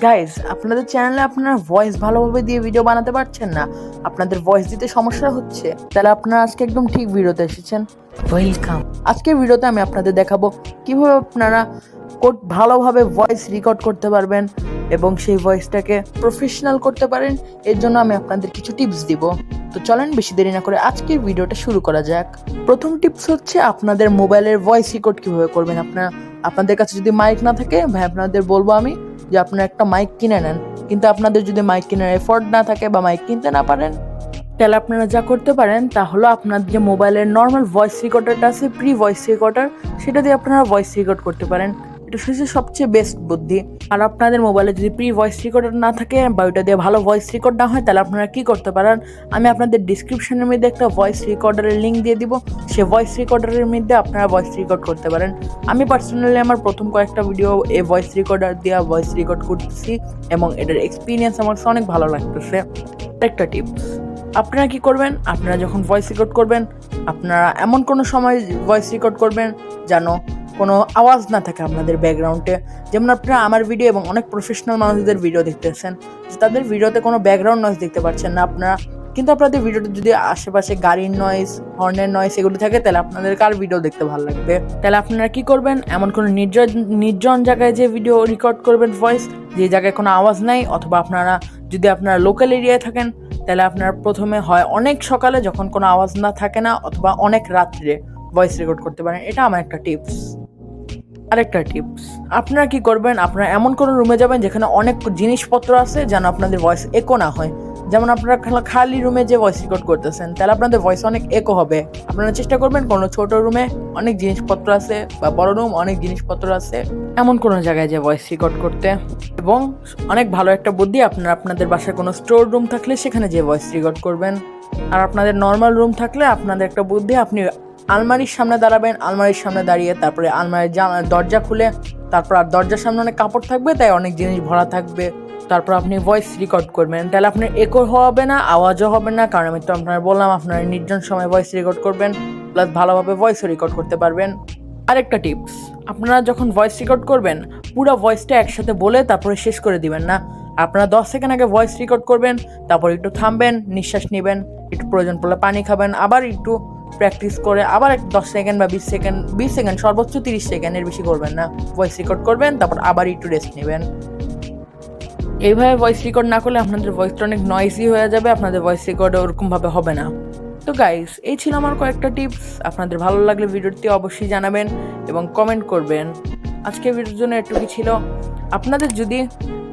Guys, আপনাদের চ্যানেলে আপনারা ভয়েস ভালোভাবে দিয়ে ভিডিও বানাতে পারছেন না, আপনাদের ভয়েস দিতে সমস্যা হচ্ছে, তাহলে আপনারা আজকে একদম ঠিক ভিডিওতে এসেছেন। ওয়েলকাম। আজকের ভিডিওতে আমি আপনাদের দেখাবো কিভাবে আপনারা ভালোভাবে ভয়েস রেকর্ড করতে পারবেন এবং সেই ভয়েসটাকে প্রফেশনাল করতে পারেন। এর জন্য আমি আপনাদের কিছু টিপস দিব। তো চলেন বেশি দেরি না করে আজকের ভিডিওটা শুরু করা যাক। প্রথম টিপস হচ্ছে আপনাদের মোবাইলের ভয়েস রেকর্ড কিভাবে করবেন। আপনাদের কাছে যদি মাইক না থাকে, ভাই আপনাদের বলবো আমি যে আপনারা একটা মাইক কিনে নেন। কিন্তু আপনাদের যদি মাইক কেনার এফোর্ট না থাকে বা মাইক কিনতে না পারেন, তাহলে আপনারা যা করতে পারেন তা হলো আপনার যে মোবাইলের নর্মাল ভয়েস রেকর্ডারটা আছে, প্রি ভয়েস রেকর্ডার, সেটা দিয়ে আপনারা ভয়েস রেকর্ড করতে পারেন। এটা হচ্ছে সবচেয়ে বেস্ট বুদ্ধি। আর আপনাদের মোবাইলে যদি প্রি ভয়েস রেকর্ডার না থাকে বা ওইটা দিয়ে ভালো ভয়েস রেকর্ড না হয়, তাহলে আপনারা কি করতে পারেন, আমি আপনাদের ডিসক্রিপশনের মধ্যে একটা ভয়েস রেকর্ডারের লিঙ্ক দিয়ে দিব। সে ভয়েস রেকর্ডারের মধ্যে আপনারা ভয়েস রেকর্ড করতে পারেন। আমি পার্সোনালি আমার প্রথম কয়েকটা ভিডিও এই ভয়েস রেকর্ডার দিয়ে ভয়েস রেকর্ড করতেছি এবং এটার এক্সপিরিয়েন্স আমার অনেক ভালো লাগতেছে। একটা টিপস, আপনারা কি করবেন, আপনারা যখন ভয়েস রেকর্ড করবেন, আপনারা এমন কোনো সময় ভয়েস রেকর্ড করবেন যেন কোনো আওয়াজ না থাকে আপনাদের ব্যাকগ্রাউন্ডে। যেমন আপনারা আমার ভিডিও এবং অনেক প্রফেশনাল মানুষদের ভিডিও দেখতেছেন, তাদের ভিডিওতে কোনো ব্যাকগ্রাউন্ড নয়েজ দেখতে পাচ্ছেন না আপনারা, কিন্তু আপনাদের ভিডিওতে যদি আশেপাশে গাড়ির নয়েজ, হর্নের নয়েজ এগুলো থাকে, তাহলে আপনাদের কার ভিডিও দেখতে ভালো লাগবে। তাহলে আপনারা কি করবেন, এমন কোনো নির্জন জায়গায় যে ভিডিও রেকর্ড করবেন ভয়েস, যে জায়গায় কোনো আওয়াজ নাই, অথবা আপনারা যদি আপনারা লোকাল এরিয়ায় থাকেন, তাহলে আপনারা প্রথমে হয় অনেক সকালে যখন কোনো আওয়াজ না থাকে না, অথবা অনেক রাত্রে ভয়েস রেকর্ড করতে পারেন। এটা আমার একটা টিপস। আরেকটা টিপস, আপনারা কি করবেন, আপনারা এমন কোনো রুমে যাবেন যেখানে অনেক জিনিসপত্র আছে যেন আপনাদের ভয়েস একো না হয়। যেমন আপনারা খালি রুমে যে ভয়েস রেকর্ড করতেছেন, তাহলে আপনাদের ভয়েস অনেক একো হবে। আপনারা চেষ্টা করবেন কোনো ছোট রুমে অনেক জিনিসপত্র আছে, বা বড় রুম অনেক জিনিসপত্র আছে, এমন কোনো জায়গায় যে ভয়েস রেকর্ড করতে। এবং অনেক ভালো একটা বুদ্ধি, আপনারা আপনাদের বাসায় কোনো স্টোর রুম থাকলে সেখানে যে ভয়েস রেকর্ড করবেন। আর আপনাদের নর্মাল রুম থাকলে আপনাদের একটা বুদ্ধি, আপনি আলমারির সামনে দাঁড়াবেন, আলমারির সামনে দাঁড়িয়ে তারপরে আলমারির দরজা খুলে, তারপর আর দরজার সামনে অনেক কাপড় থাকবে, তাই অনেক জিনিস ভরা থাকবে, তারপর আপনি ভয়েস রেকর্ড করবেন। তাহলে আপনার একো হবে না, আওয়াজও হবে না, কারণ আমি তো আপনারা বললাম আপনারা নির্জন সময় ভয়েস রেকর্ড করবেন, প্লাস ভালোভাবে ভয়েসও রেকর্ড করতে পারবেন। আরেকটা টিপস, আপনারা যখন ভয়েস রেকর্ড করবেন, পুরো ভয়েসটা একসাথে বলে তারপরে শেষ করে দিবেন না। আপনারা 10 সেকেন্ড আগে ভয়েস রেকর্ড করবেন, তারপর একটু থামবেন, নিঃশ্বাস নেবেন, একটু প্রয়োজন পড়লে পানি খাবেন, আবার একটু প্র্যাকটিস করে আবার 10 সেকেন্ড বা 20 সেকেন্ড সর্বোচ্চ 30 সেকেন্ডের বেশি করবেন না, ভয়েস রেকর্ড করবেন, তারপর আবার একটু রেস্ট নেবেন। এইভাবে ভয়েস রেকর্ড না করলে আপনাদের ভয়েসটা অনেক নয়েজি হয়ে যাবে, আপনাদের ভয়েস রেকর্ড ওরকমভাবে হবে না। তো গাইস, এই ছিল আমার কয়েকটা টিপস। আপনাদের ভালো লাগলে ভিডিওটি অবশ্যই জানাবেন এবং কমেন্ট করবেন। আজকের ভিডিওর জন্য একটুকু ছিল। আপনাদের যদি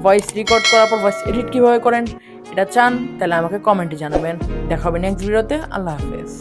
ভয়েস রেকর্ড করার পর ভয়েস এডিট কীভাবে করেন এটা চান, তাহলে আমাকে কমেন্টে জানাবেন। দেখা হবে নেক্সট ভিডিওতে। আল্লাহ হাফেজ।